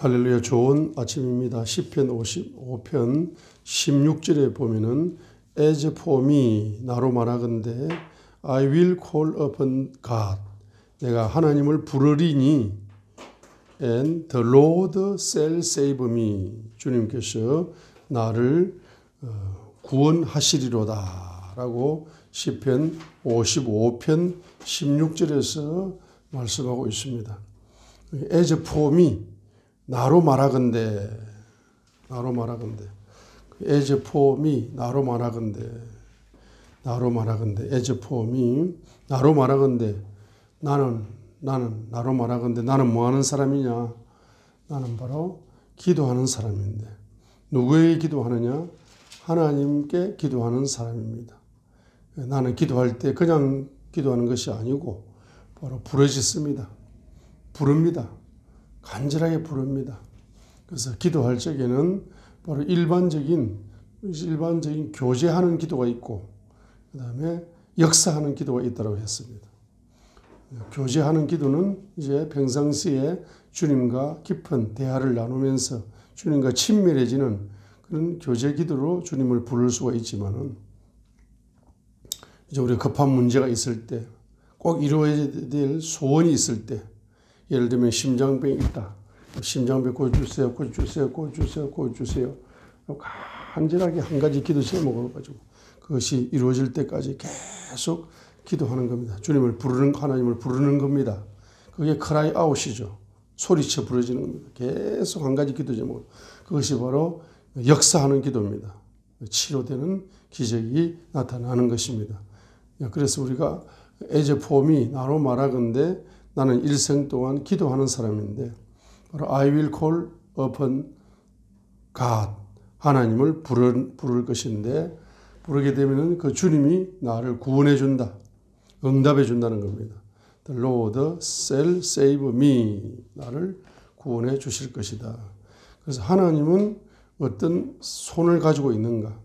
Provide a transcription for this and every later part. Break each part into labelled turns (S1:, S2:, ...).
S1: 할렐루야, 좋은 아침입니다. 시편 55편 16절에 보면은 As for me, 나로 말하건대 I will call upon God, 내가 하나님을 부르리니 and the Lord shall save me, 주님께서 나를 구원하시리로다 라고 시편 55편 16절에서 말씀하고 있습니다. As for me, 나로 말하건대, 나로 말하건대, as for me, 나로 말하건대, 나로 말하건대, as for me, 나로 말하건대, 나는 나로 말하건대, 나는 뭐 하는 사람이냐? 나는 바로 기도하는 사람인데, 누구에게 기도하느냐? 하나님께 기도하는 사람입니다. 나는 기도할 때 그냥 기도하는 것이 아니고 바로 부르짖습니다. 부릅니다. 간절하게 부릅니다. 그래서 기도할 적에는 바로 일반적인 교제하는 기도가 있고, 그 다음에 역사하는 기도가 있다고 했습니다. 교제하는 기도는 이제 평상시에 주님과 깊은 대화를 나누면서 주님과 친밀해지는 그런 교제 기도로 주님을 부를 수가 있지만은, 이제 우리가 급한 문제가 있을 때, 꼭 이루어야 될 소원이 있을 때, 예를 들면 심장병이 있다. 심장병 고쳐주세요, 고쳐주세요, 고쳐주세요, 고쳐주세요. 간절하게 한 가지 기도 제목으로 가지고 그것이 이루어질 때까지 계속 기도하는 겁니다. 주님을 부르는, 하나님을 부르는 겁니다. 그게 크라이 아웃이죠. 소리쳐 부르지는 겁니다. 계속 한 가지 기도 제목. 그것이 바로 역사하는 기도입니다. 치료되는 기적이 나타나는 것입니다. 그래서 우리가 as for me, 나로 말하건대 나는 일생 동안 기도하는 사람인데, 바로 I will call upon God, 하나님을 부를 것인데, 부르게 되면 그 주님이 나를 구원해 준다, 응답해 준다는 겁니다. The Lord shall save me, 나를 구원해 주실 것이다. 그래서 하나님은 어떤 손을 가지고 있는가?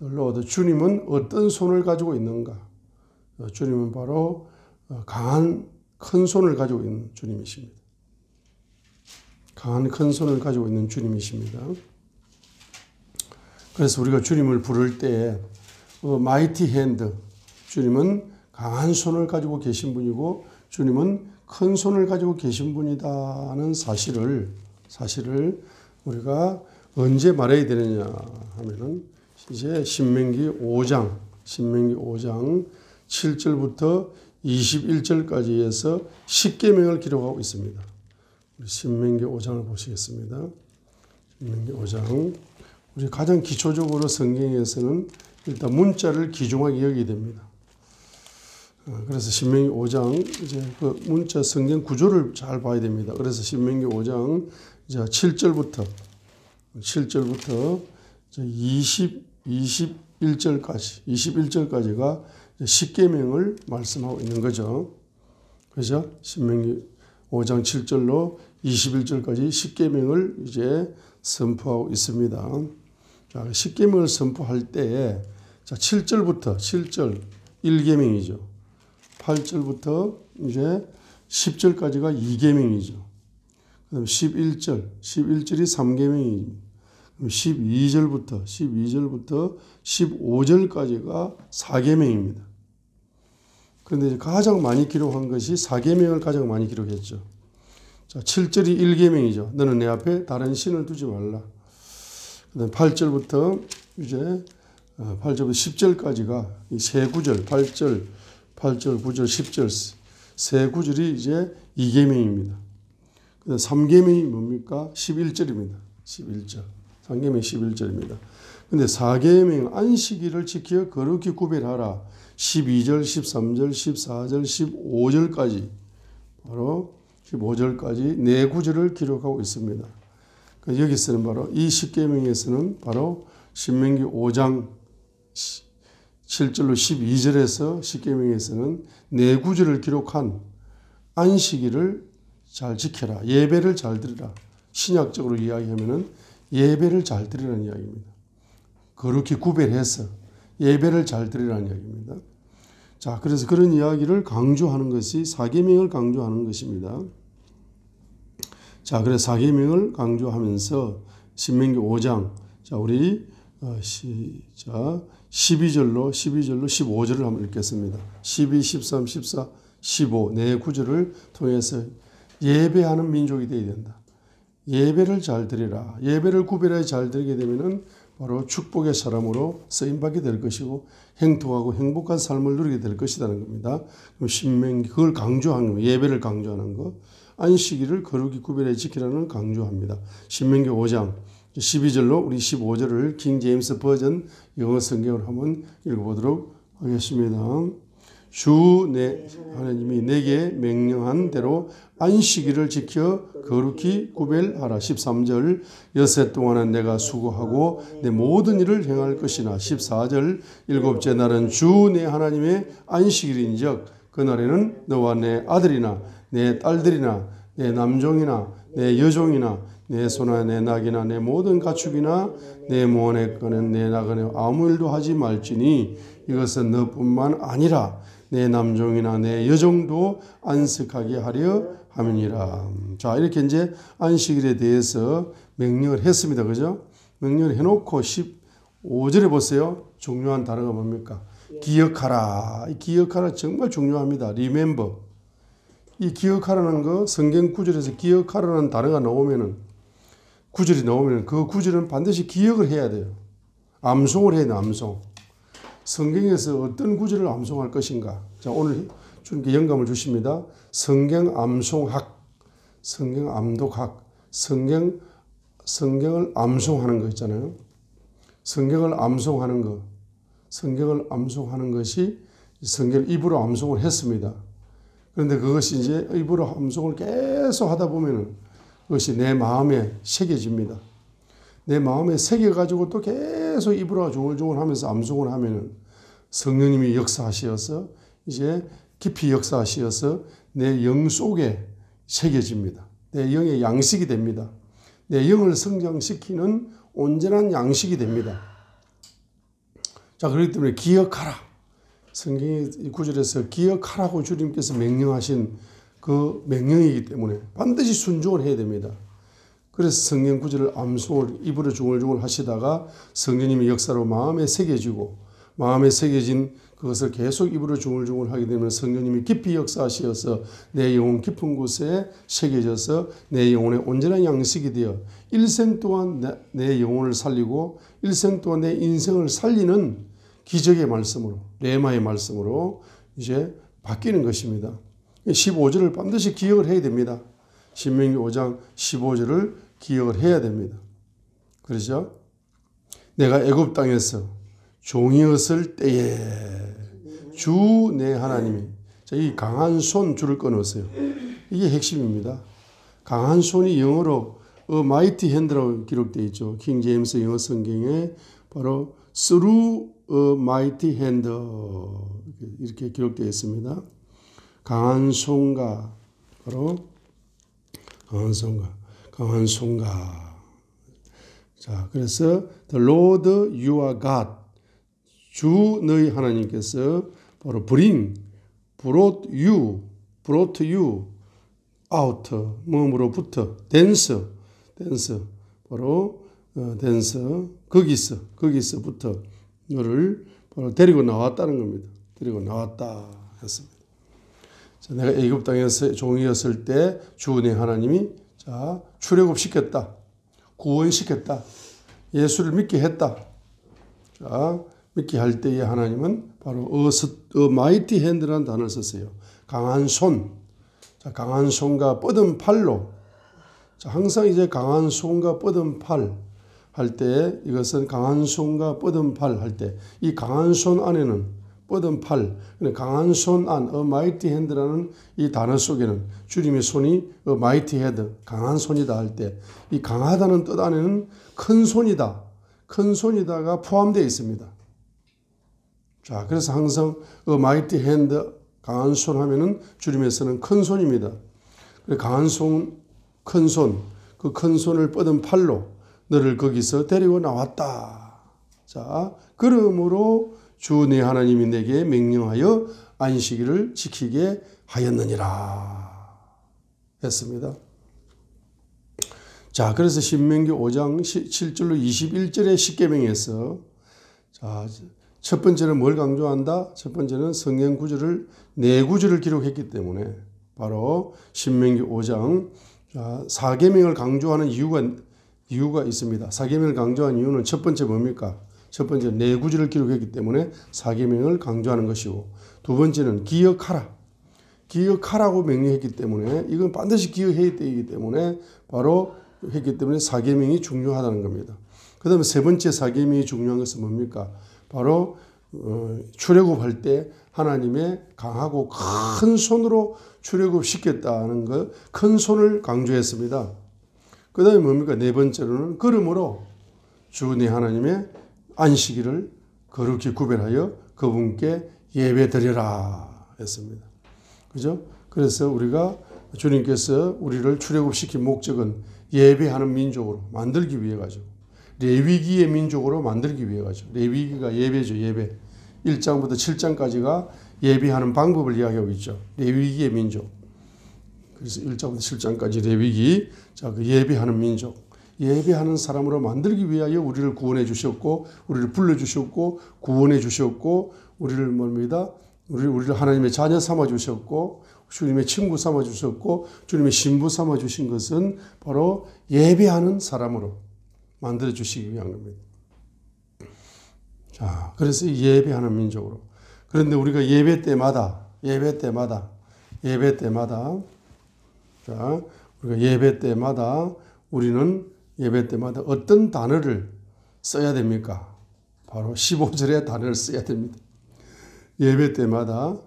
S1: The Lord, 주님은 어떤 손을 가지고 있는가? 주님은 바로 강한 큰 손을 가지고 있는 주님이십니다. 강한 큰 손을 가지고 있는 주님이십니다. 그래서 우리가 주님을 부를 때 mighty hand, 주님은 강한 손을 가지고 계신 분이고 주님은 큰 손을 가지고 계신 분이다는 사실을 우리가 언제 말해야 되느냐 하면은 이제 신명기 5장 7절부터 21절까지 해서 십계명을 기록하고 있습니다. 신명기 5장을 보시겠습니다. 신명기 5장. 우리 가장 기초적으로 성경에서는 일단 문자를 귀중하게 여기게 됩니다. 그래서 신명기 5장 이제 그 문자 성경 구조를 잘 봐야 됩니다. 그래서 신명기 5장 이제 7절부터 21절까지가 십계명을 말씀하고 있는 거죠. 그죠? 신명기 5장 7절로 21절까지 십계명을 이제 선포하고 있습니다. 자, 십계명을 선포할 때에 자, 7절 1계명이죠. 8절부터 이제 10절까지가 2계명이죠. 그다음 11절이 3계명입니다. 12절부터 15절까지가 4계명입니다. 그런데 가장 많이 기록한 것이 4계명을 가장 많이 기록했죠. 자, 7절이 1계명이죠. 너는 내 앞에 다른 신을 두지 말라. 그다음 8절부터 이제 8절부터 10절까지가 세 구절, 8절, 9절, 10절 세 구절이 이제 2계명입니다. 그다음 3계명이 뭡니까? 11절입니다. 11절. 3계명 11절입니다. 근데 4계명 안식일을 지켜 거룩히 구별하라. 12절, 13절, 14절, 15절까지 바로 15절까지 네 구절을 기록하고 있습니다. 여기서는 바로 이 십계명에서는 바로 신명기 5장 7절로 12절에서 십계명에서는 네 구절을 기록한 안식일을 잘 지켜라. 예배를 잘 드리라. 신약적으로 이야기하면은 예배를 잘 드리라는 이야기입니다. 거룩히 구별해서 예배를 잘 드리라는 이야기입니다. 자, 그래서 그런 이야기를 강조하는 것이 4계명을 강조하는 것입니다. 자, 그래서 사계명을 강조하면서 신명기 5장, 자, 우리 시작 12절로 15절을 한번 읽겠습니다. 12, 13, 14, 15 네 구절을 통해서 예배하는 민족이 되어야 된다. 예배를 잘 드리라. 예배를 구별하여 잘 드리게 되면은 바로 축복의 사람으로 쓰임받게 될 것이고 행복하고 행복한 삶을 누리게 될 것이라는 겁니다. 그럼 신명기 그걸 강조하는 거, 예배를 강조하는 거, 안식일을 거룩히 구별해 지키라는 강조합니다. 신명기 5장 12절로 우리 15절을 킹 제임스 버전 영어 성경을 한번 읽어보도록 하겠습니다. 주 내 하나님이 내게 명령한 대로 안식일을 지켜 거룩히 구별하라. 13절 여섯 동안은 내가 수고하고 내 모든 일을 행할 것이나 14절 일곱째 날은 주 내 하나님의 안식일인즉 그날에는 너와 내 아들이나 내 딸들이나 내 남종이나 내 여종이나 내 소나 내 낙이나 내 모든 가축이나 내 모원에 거는 내 나그네 아무 일도 하지 말지니 이것은 너뿐만 아니라 내 남종이나 내 여종도 안식하게 하려 함이니라. 자, 이렇게 이제 안식일에 대해서 명령을 했습니다. 그죠? 명령을 해놓고 15절에 보세요. 중요한 단어가 뭡니까? 기억하라. 이 기억하라 정말 중요합니다. Remember. 이 기억하라는 거 성경 구절에서 기억하라는 단어가 나오면은 구절이 나오면 그 구절은 반드시 기억을 해야 돼요. 암송을 해야 돼요. 암송. 성경에서 어떤 구절을 암송할 것인가. 자, 오늘 주님께 영감을 주십니다. 성경 암송학, 성경 암독학, 성경을 암송하는 거 있잖아요. 성경을 암송하는 거. 성경을 암송하는 것이 성경을 입으로 암송을 했습니다. 그런데 그것이 이제 입으로 암송을 계속 하다 보면은 그것이 내 마음에 새겨집니다. 내 마음에 새겨가지고 또 계속 입으로 조글조글 하면서 암송을 하면은 성령님이 역사하시어서 이제 깊이 역사하시어서 내 영 속에 새겨집니다. 내 영의 양식이 됩니다. 내 영을 성장시키는 온전한 양식이 됩니다. 자, 그렇기 때문에 기억하라. 성경의 구절에서 기억하라고 주님께서 명령하신 그 명령이기 때문에 반드시 순종을 해야 됩니다. 그래서 성경 구절을 암송을 입으로 중얼중얼 하시다가 성령님의 역사로 마음에 새겨지고 마음에 새겨진 그것을 계속 입으로 중얼중얼 하게 되면 성령님이 깊이 역사하시어서 내 영혼 깊은 곳에 새겨져서 내 영혼의 온전한 양식이 되어 일생 동안 내 영혼을 살리고 일생 동안 내 인생을 살리는 기적의 말씀으로 레마의 말씀으로 이제 바뀌는 것입니다. 15절을 반드시 기억을 해야 됩니다. 신명기 5장 15절을 기억을 해야 됩니다. 그렇죠? 내가 애굽 땅에서 종이었을 때에 주 내 하나님이, 자, 이 강한 손 줄을 끊었어요. 이게 핵심입니다. 강한 손이 영어로 A mighty hand라고 기록되어 있죠. 킹 제임스 영어 성경에 바로 through a mighty hand 이렇게 기록되어 있습니다. 강한 손과 바로 강한 손과 자, 그래서 the Lord you are God 주 너희 하나님께서 바로 brought you out 뭐뭐로부터 dance 바로 dance 거기서부터 너를 바로 데리고 나왔다는 겁니다. 데리고 나왔다 했습니다. 자, 내가 애굽 땅에서 종이었을 때 주 내 하나님이 자 출애굽시켰다. 구원시켰다. 예수를 믿게 했다. 자, 믿게 할 때에 하나님은 바로 a mighty hand라는 단어를 썼어요. 강한 손. 자, 강한 손과 뻗은 팔로. 자, 항상 이제 강한 손과 뻗은 팔 할 때 이것은 강한 손과 뻗은 팔 할 때 이 강한 손 안에는 뻗은 팔, 강한 손 안, a mighty hand라는 이 단어 속에는 주님의 손이 a mighty hand, 강한 손이다 할 때 이 강하다는 뜻 안에는 큰 손이다, 큰 손이다가 포함되어 있습니다. 자, 그래서 항상 a mighty hand, 강한 손 하면은 주님의 손은 큰 손입니다. 강한 손, 큰 손, 그 큰 손을 뻗은 팔로 너를 거기서 데리고 나왔다. 자, 그러므로 주 내 하나님이 내게 명령하여 안식일을 지키게 하였느니라 했습니다. 자, 그래서 신명기 5장 7절로 21절의 십계명에서 자, 첫 번째는 뭘 강조한다? 첫 번째는 성경 구절을 네 구절을 기록했기 때문에 바로 신명기 5장 사계명을 강조하는 이유가 있습니다. 사계명을 강조한 이유는 첫 번째 뭡니까? 첫 번째 네 구절을 기록했기 때문에 사계명을 강조하는 것이고, 두 번째는 기억하라고 명령했기 때문에 이건 반드시 기억해야 되기 때문에 바로 했기 때문에 사계명이 중요하다는 겁니다. 그 다음에 세 번째 사계명이 중요한 것은 뭡니까? 바로 출애굽할 때 하나님의 강하고 큰 손으로 출애굽시켰다는 것, 큰 손을 강조했습니다. 그 다음에 뭡니까? 네 번째로는 그러므로 주 네 하나님의 안식일을 거룩히 구별하여 그분께 예배 드려라 했습니다. 그죠? 그래서 우리가 주님께서 우리를 출애굽시킨 목적은 예배하는 민족으로 만들기 위해 가지고, 레위기의 민족으로 만들기 위해 가지고, 레위기가 예배죠, 예배. 1장부터 7장까지가 예배하는 방법을 이야기하고 있죠. 레위기의 민족. 그래서 1장부터 7장까지 레위기, 자, 그 예배하는 민족. 예배하는 사람으로 만들기 위하여 우리를 구원해 주셨고, 우리를 불러 주셨고, 구원해 주셨고, 우리를 뭡니다? 우리를 하나님의 자녀 삼아 주셨고, 주님의 친구 삼아 주셨고, 주님의 신부 삼아 주신 것은 바로 예배하는 사람으로 만들어 주시기 위한 겁니다. 자, 그래서 예배하는 민족으로. 그런데 우리가 예배 때마다, 자, 우리가 예배 때마다 어떤 단어를 써야 됩니까? 바로 15절의 단어를 써야 됩니다. 예배 때마다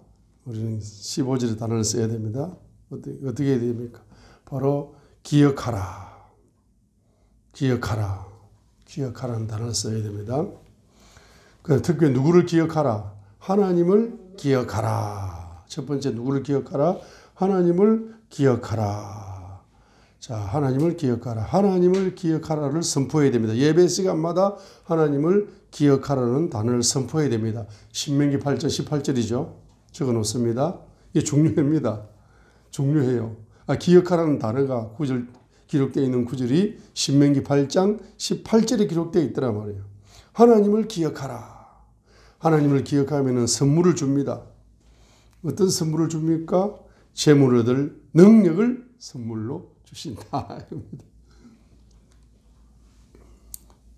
S1: 우리는 15절의 단어를 써야 됩니다. 어떻게 해야 됩니까? 바로 기억하라는 단어를 써야 됩니다. 특히 누구를 기억하라? 하나님을 기억하라. 첫 번째 누구를 기억하라? 하나님을 기억하라. 자, 하나님을 기억하라. 하나님을 기억하라를 선포해야 됩니다. 예배 시간마다 하나님을 기억하라는 단어를 선포해야 됩니다. 신명기 8장 18절이죠. 적어 놓습니다. 이게 중요합니다. 중요해요. 기억하라는 단어가 기록되어 있는 구절이 신명기 8장 18절에 기록되어 있더란 말이에요. 하나님을 기억하라. 하나님을 기억하면 선물을 줍니다. 어떤 선물을 줍니까? 재물 얻을 능력을 선물로 주신다.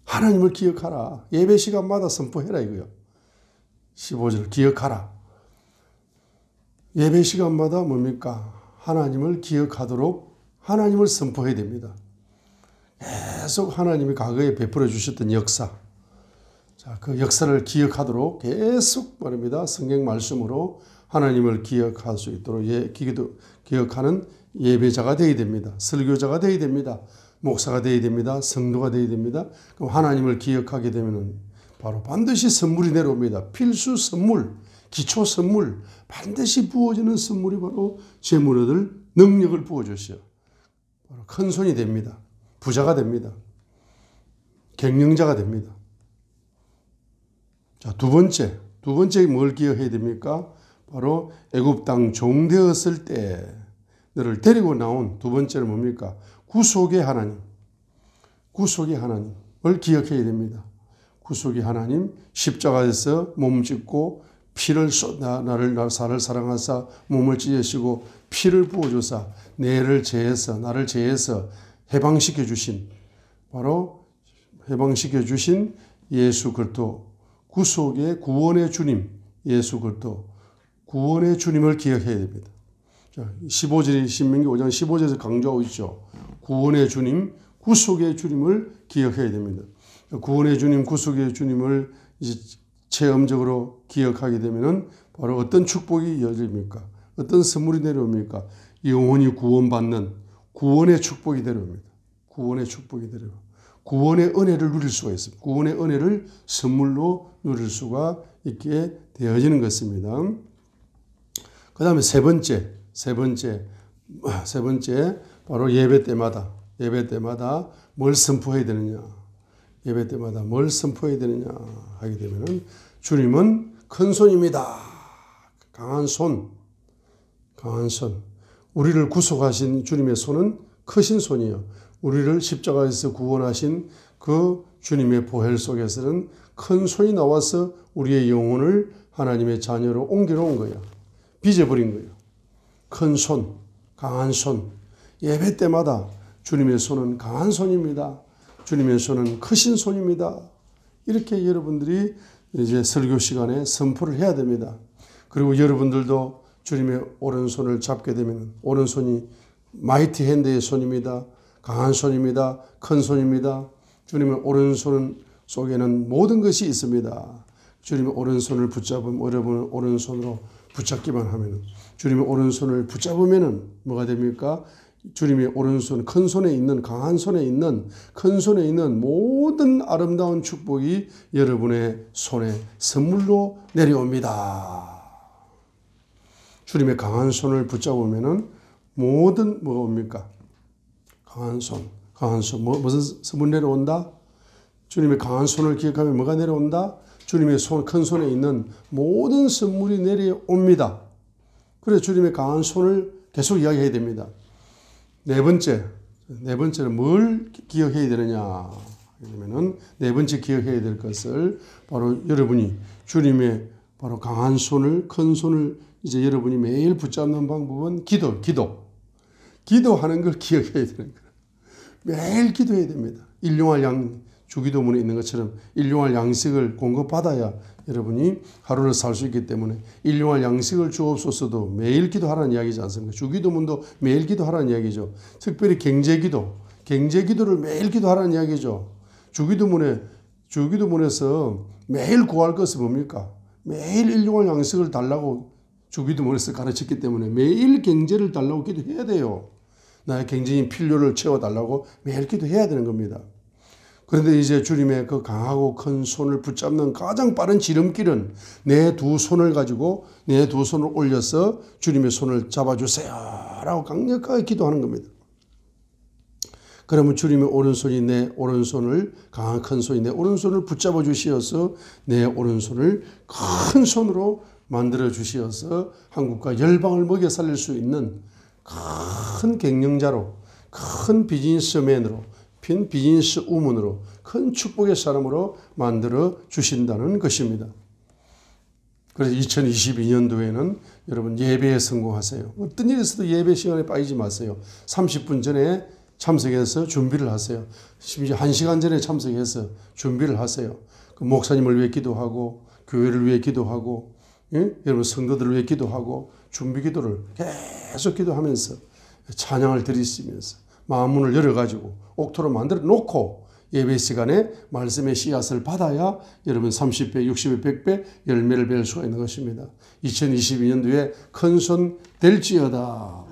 S1: 하나님을 기억하라. 예배 시간마다 선포해라 이거요. 15절 기억하라. 예배 시간마다 뭡니까? 하나님을 기억하도록 하나님을 선포해야 됩니다. 계속 하나님이 과거에 베풀어 주셨던 역사, 자, 그 역사를 기억하도록 계속 말입니다. 성경 말씀으로 하나님을 기억할 수 있도록 기억하는 예배자가 되어야 됩니다. 설교자가 되어야 됩니다. 목사가 되어야 됩니다. 성도가 되어야 됩니다. 그럼 하나님을 기억하게 되면 바로 반드시 선물이 내려옵니다. 필수 선물, 기초 선물, 반드시 부어지는 선물이 바로 재물 얻을 능력을 부어주시오. 바로 큰 손이 됩니다. 부자가 됩니다. 경영자가 됩니다. 자, 두 번째 뭘 기억해야 됩니까? 바로 애굽 땅 종되었을 때 너를 데리고 나온 두 번째는 뭡니까? 구속의 하나님을 기억해야 됩니다. 구속의 하나님, 십자가에서 몸 찢고 피를 나를 사랑하사 몸을 찢으시고 피를 부어주사 나를 제해서 해방시켜 주신 바로 해방시켜 주신 예수 그리스도, 구속의 구원의 주님 예수 그리스도, 구원의 주님을 기억해야 됩니다. 자, 15절이 신명기 5장 15절에서 강조하고 있죠. 구원의 주님, 구속의 주님을 기억해야 됩니다. 구원의 주님, 구속의 주님을 이제 체험적으로 기억하게 되면은 바로 어떤 축복이 열립니까? 어떤 선물이 내려옵니까? 영원히 구원받는 구원의 축복이 내려옵니다. 구원의 축복이 내려옵니다. 구원의 은혜를 누릴 수가 있습니다. 구원의 은혜를 선물로 누릴 수가 있게 되어지는 것입니다. 그 다음에 세 번째 바로 예배 때마다 뭘 선포해야 되느냐? 예배 때마다 뭘 선포해야 되느냐 하게 되면은 주님은 큰 손입니다. 강한 손. 우리를 구속하신 주님의 손은 크신 손이요. 우리를 십자가에서 구원하신 그 주님의 보혈 속에서는 큰 손이 나와서 우리의 영혼을 하나님의 자녀로 옮겨놓은 거예요. 빚어버린 거예요. 큰 손, 강한 손. 예배 때마다 주님의 손은 강한 손입니다. 주님의 손은 크신 손입니다. 이렇게 여러분들이 이제 설교 시간에 선포를 해야 됩니다. 그리고 여러분들도 주님의 오른손을 잡게 되면 오른손이 마이티 핸드의 손입니다. 강한 손입니다. 큰 손입니다. 주님의 오른손 속에는 모든 것이 있습니다. 주님의 오른손을 붙잡으면 여러분은 오른손으로 붙잡기만 하면 주님의 오른손을 붙잡으면 뭐가 됩니까? 주님의 오른손, 큰 손에 있는, 강한 손에 있는, 큰 손에 있는 모든 아름다운 축복이 여러분의 손에 선물로 내려옵니다. 주님의 강한 손을 붙잡으면 모든 뭐가 옵니까? 강한 손. 무슨 선물 내려온다? 주님의 강한 손을 기억하면 뭐가 내려온다? 주님의 큰 손에 있는 모든 선물이 내려옵니다. 그래서 주님의 강한 손을 계속 이야기해야 됩니다. 네 번째는 뭘 기억해야 되느냐? 그러면은 네 번째 기억해야 될 것을 바로 여러분이 주님의 바로 강한 손을, 큰 손을 이제 여러분이 매일 붙잡는 방법은 기도하는 걸 기억해야 되는 거예요. 매일 기도해야 됩니다. 일용할 주기도문에 있는 것처럼 일용할 양식을 공급받아야 여러분이 하루를 살 수 있기 때문에 일용할 양식을 주옵소서도 매일 기도하라는 이야기지 않습니까? 주기도문도 매일 기도하라는 이야기죠. 특별히 경제기도를 매일 기도하라는 이야기죠. 주기도문에서 매일 구할 것은 뭡니까? 매일 일용할 양식을 달라고 주기도문에서 가르쳤기 때문에 매일 경제를 달라고 기도해야 돼요. 나의 경제인 필요를 채워달라고 매일 기도해야 되는 겁니다. 그런데 이제 주님의 그 강하고 큰 손을 붙잡는 가장 빠른 지름길은 내 두 손을 가지고 내 두 손을 올려서 주님의 손을 잡아주세요 라고 강력하게 기도하는 겁니다. 그러면 주님의 오른손이 내 오른손을, 강한 큰 손이 내 오른손을 붙잡아 주시어서 내 오른손을 큰 손으로 만들어 주시어서 한국과 열방을 먹여 살릴 수 있는 큰 경영자로, 큰 비즈니스맨으로, 큰 비즈니스 우먼으로, 큰 축복의 사람으로 만들어 주신다는 것입니다. 그래서 2022년도에는 여러분 예배에 성공하세요. 어떤 일이 있어도 예배 시간에 빠지지 마세요. 30분 전에 참석해서 준비를 하세요. 심지어 1시간 전에 참석해서 준비를 하세요. 그 목사님을 위해 기도하고 교회를 위해 기도하고 여러분 성도들을 위해 기도하고 준비 기도를 계속 기도하면서 찬양을 드리시면서 마음문을 열어가지고 옥토로 만들어 놓고 예배 시간에 말씀의 씨앗을 받아야 여러분 30배, 60배, 100배 열매를 뵐 수가 있는 것입니다. 2022년도에 큰 손 될지어다.